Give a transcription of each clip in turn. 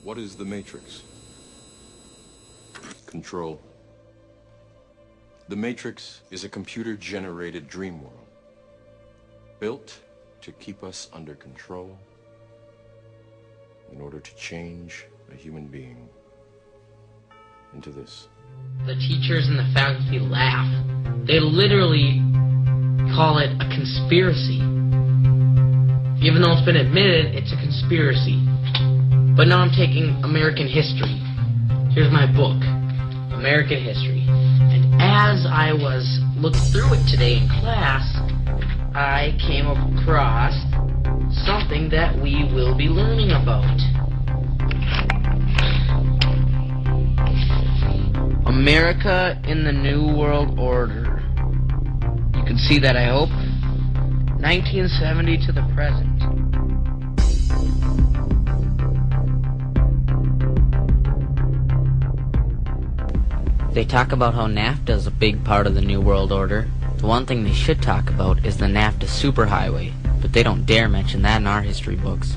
What is the Matrix? Control. The Matrix is a computer-generated dream world, built to keep us under control in order to change a human being into this. The teachers and the faculty laugh. They literally call it a conspiracy. Even though it's been admitted, it's a conspiracy. But now I'm taking American history. Here's my book, American History. And as I was looking through it today in class, I came across something that we will be learning about. America in the New World Order. You can see that, I hope. 1970 to the present. They talk about how NAFTA is a big part of the New World Order. The one thing they should talk about is the NAFTA superhighway, but they don't dare mention that in our history books.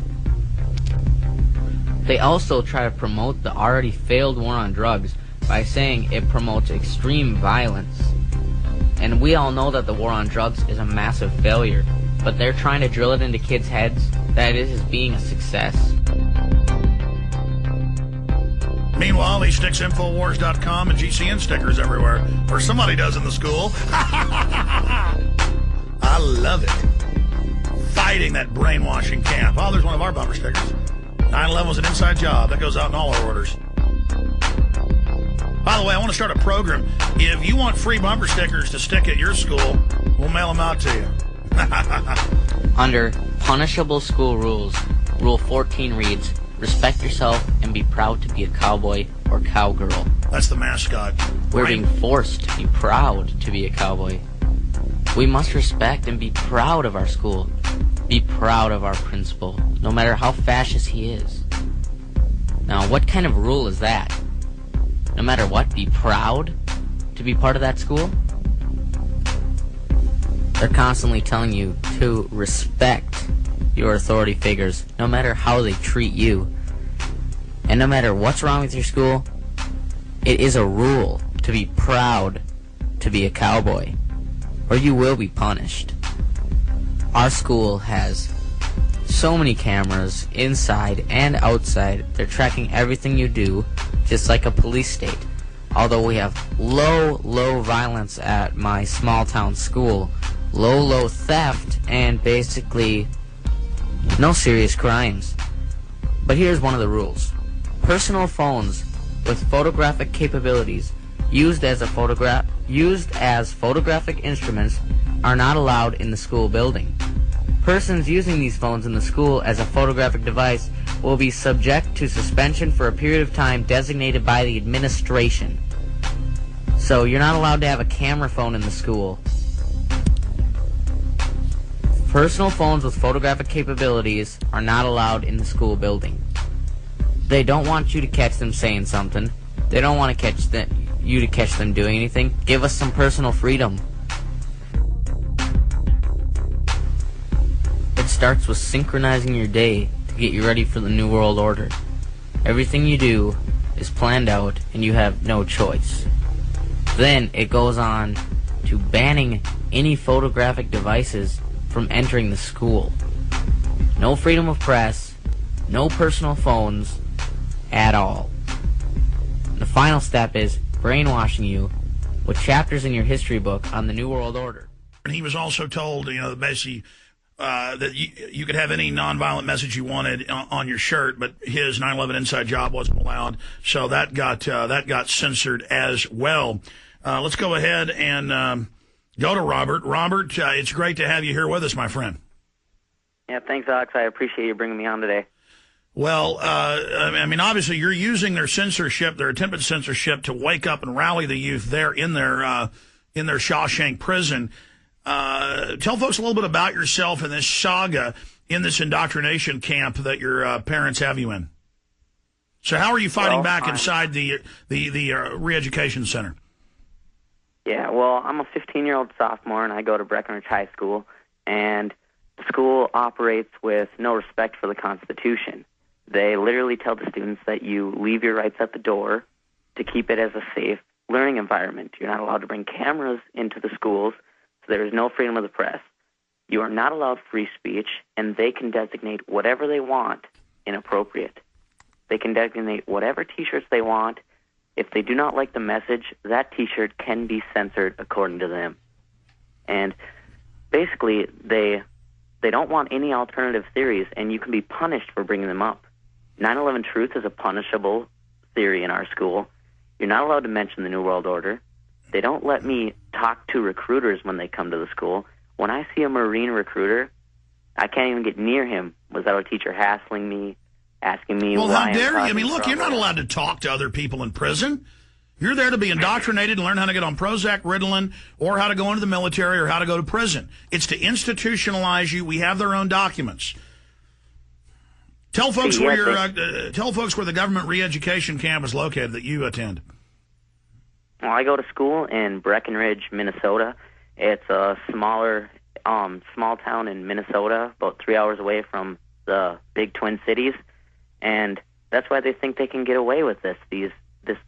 They also try to promote the already failed war on drugs by saying it promotes extreme violence. And we all know that the war on drugs is a massive failure, but they're trying to drill it into kids' heads that it is being a success. Meanwhile, he sticks Infowars.com and GCN stickers everywhere, or somebody does in the school. I love it. Fighting that brainwashing camp. Oh, there's one of our bumper stickers. 9/11 was an inside job. That goes out in all our orders. By the way, I want to start a program. If you want free bumper stickers to stick at your school, we'll mail them out to you. Under punishable school rules, Rule 14 reads, respect yourself and be proud to be a cowboy or cowgirl. That's the mascot. We're being forced to be proud to be a cowboy. We must respect and be proud of our school. Be proud of our principal, no matter how fascist he is. Now, what kind of rule is that? No matter what, be proud to be part of that school? They're constantly telling you to respect your authority figures, no matter how they treat you. And no matter what's wrong with your school, it is a rule to be proud to be a cowboy, or you will be punished. Our school has so many cameras inside and outside. They're tracking everything you do, just like a police state. Although we have low violence at my small town school, low theft, and basically no serious crimes. But here's one of the rules. Personal phones with photographic capabilities used as photographic instruments are not allowed in the school building. Persons using these phones in the school as a photographic device will be subject to suspension for a period of time designated by the administration. So you're not allowed to have a camera phone in the school. Personal phones with photographic capabilities are not allowed in the school building. They don't want you to catch them saying something. They don't want to catch you to catch them doing anything. Give us some personal freedom. It starts with synchronizing your day to get you ready for the New World Order. Everything you do is planned out and you have no choice. Then it goes on to banning any photographic devices from entering the school. No freedom of press, no personal phones at all. The final step is brainwashing you with chapters in your history book on the New World Order. And he was also told, basically that you could have any nonviolent message you wanted on your shirt, but his 9/11 inside job wasn't allowed, so that got censored as well. Let's go ahead and go to Robert. Robert, it's great to have you here with us, my friend. Yeah, thanks, Alex. I appreciate you bringing me on today. Well, obviously you're using their censorship, their attempted censorship, to wake up and rally the youth there in their Shawshank prison. Tell folks a little bit about yourself and this saga in this indoctrination camp that your parents have you in. So how are you fighting back inside the re-education center? Yeah, well, I'm a 15-year-old sophomore, and I go to Breckenridge High School, and the school operates with no respect for the Constitution. They literally tell the students that you leave your rights at the door to keep it as a safe learning environment. You're not allowed to bring cameras into the schools, so there is no freedom of the press. You are not allowed free speech, and they can designate whatever they want inappropriate. They can designate whatever T-shirts they want. If they do not like the message, that T-shirt can be censored according to them. And basically, they don't want any alternative theories, and you can be punished for bringing them up. 9/11 truth is a punishable theory in our school. You're not allowed to mention the New World Order. They don't let me talk to recruiters when they come to the school. When I see a Marine recruiter, I can't even get near him without a teacher hassling me, asking me well, why how I'm dare you? I causing mean, look, you're not trouble. allowed to talk to other people in prison. You're there to be indoctrinated and learn how to get on Prozac, Ritalin, or how to go into the military or how to go to prison. It's to institutionalize you. We have their own documents. Tell folks where tell folks where the government re-education camp is located that you attend. Well, I go to school in Breckenridge, Minnesota. It's a small town in Minnesota, about 3 hours away from the big Twin Cities, and that's why they think they can get away with this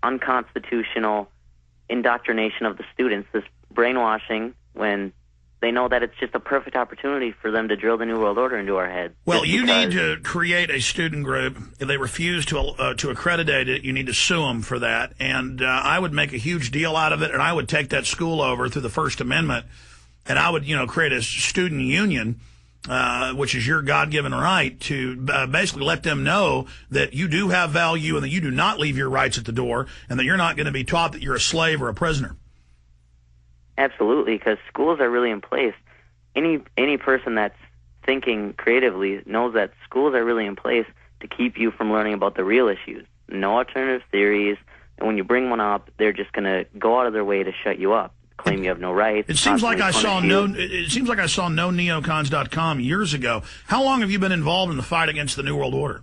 unconstitutional indoctrination of the students, this brainwashing, when they know that it's just a perfect opportunity for them to drill the New World Order into our heads. Well, you need to create a student group. If they refuse to accreditate it, you need to sue them for that. And I would make a huge deal out of it, and I would take that school over through the First Amendment, and I would, create a student union, which is your God-given right, to basically let them know that you do have value and that you do not leave your rights at the door, and that you're not going to be taught that you're a slave or a prisoner. Absolutely, because schools are really in place. Any person that's thinking creatively knows that schools are really in place to keep you from learning about the real issues. No alternative theories, and when you bring one up, they're just going to go out of their way to shut you up, claim you have no rights. It seems like I saw noneocons.com years ago. How long have you been involved in the fight against the New World Order?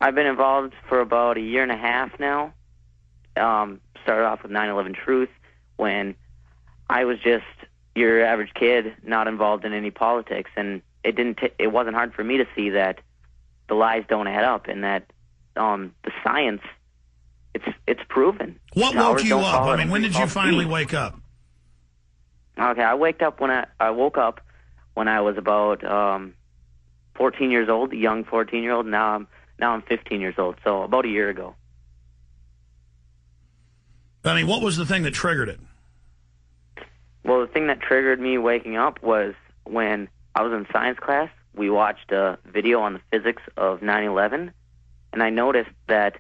I've been involved for about a year and a half now. Started off with 9/11 Truth, when I was just your average kid, not involved in any politics, and it wasn't hard for me to see that the lies don't add up, and that the science, it's proven. What woke you up? I mean, when did you finally wake up? Okay, I woke up when I was about 14 years old, a young 14-year-old. Now I'm 15 years old, so about a year ago. I mean, what was the thing that triggered it? Well, the thing that triggered me waking up was when I was in science class. We watched a video on the physics of 9/11, and I noticed that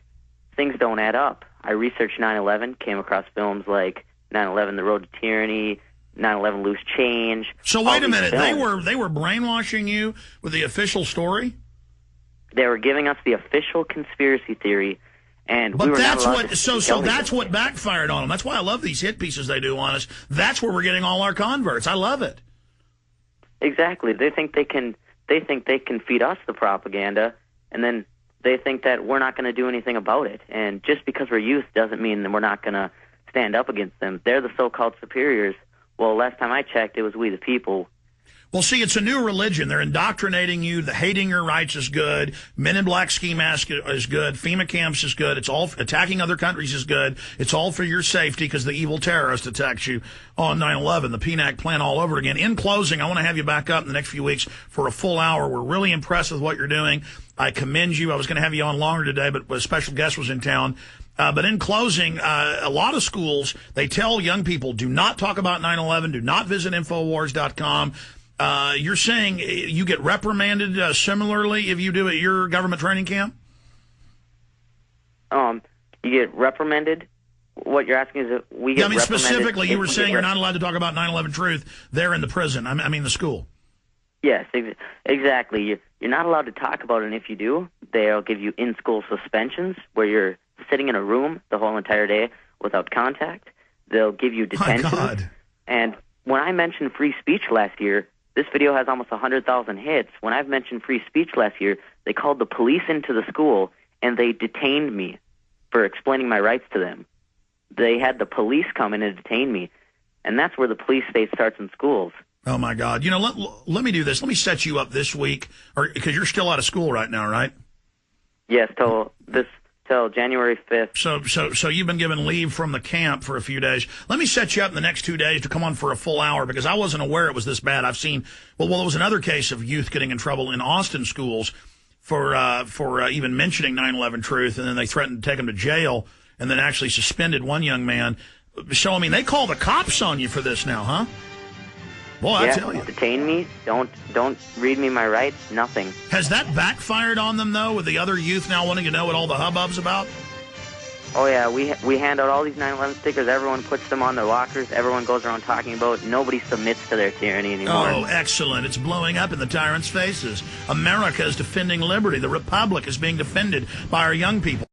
things don't add up. I researched 9/11, came across films like 9/11 The Road to Tyranny, 9/11 Loose Change. So wait a minute, they were brainwashing you with the official story? They were giving us the official conspiracy theory. And but that's what backfired on them. That's why I love these hit pieces they do on us. That's where we're getting all our converts. I love it. Exactly. They think they can feed us the propaganda, and then they think that we're not going to do anything about it. And just because we're youth doesn't mean that we're not going to stand up against them. They're the so-called superiors. Well, last time I checked, it was we the people. Well, see, it's a new religion. They're indoctrinating you. The hating your rights is good. Men in Black ski mask is good. FEMA camps is good. It's all attacking other countries is good. It's all for your safety because the evil terrorist attacked you on 9/11. The PNAC plan all over again. In closing, I want to have you back up in the next few weeks for a full hour. We're really impressed with what you're doing. I commend you. I was going to have you on longer today, but a special guest was in town. But in closing, a lot of schools, they tell young people, do not talk about 9/11. Do not visit Infowars.com. You're saying you get reprimanded similarly if you do at your government training camp? You get reprimanded? What you're asking is that we get reprimanded? Specifically, you were saying you're not allowed to talk about 9/11 truth there in the prison. I mean the school. Yes, exactly. You're not allowed to talk about it, and if you do, they'll give you in-school suspensions where you're sitting in a room the whole entire day without contact. They'll give you detention. My God. And when I mentioned free speech last year, this video has almost 100,000 hits. When I've mentioned free speech last year, they called the police into the school, and they detained me for explaining my rights to them. They had the police come in and detain me, and that's where the police state starts in schools. Oh, my God. Let me do this. Let me set you up this week, because you're still out of school right now, right? Yes, till January 5th. So you've been given leave from the camp for a few days. Let me set you up in the next 2 days to come on for a full hour, because I wasn't aware it was this bad. I've seen, well, there was another case of youth getting in trouble in Austin schools for even mentioning 9/11 truth, and then they threatened to take them to jail, and then actually suspended one young man. So, I mean, they call the cops on you for this now, huh? Boy, I tell you. Detain me. Don't read me my rights. Nothing. Has that backfired on them, though, with the other youth now wanting to know what all the hubbub's about? Oh, yeah. We hand out all these 9/11 stickers. Everyone puts them on their lockers. Everyone goes around talking about it. Nobody submits to their tyranny anymore. Oh, excellent. It's blowing up in the tyrants' faces. America is defending liberty. The republic is being defended by our young people.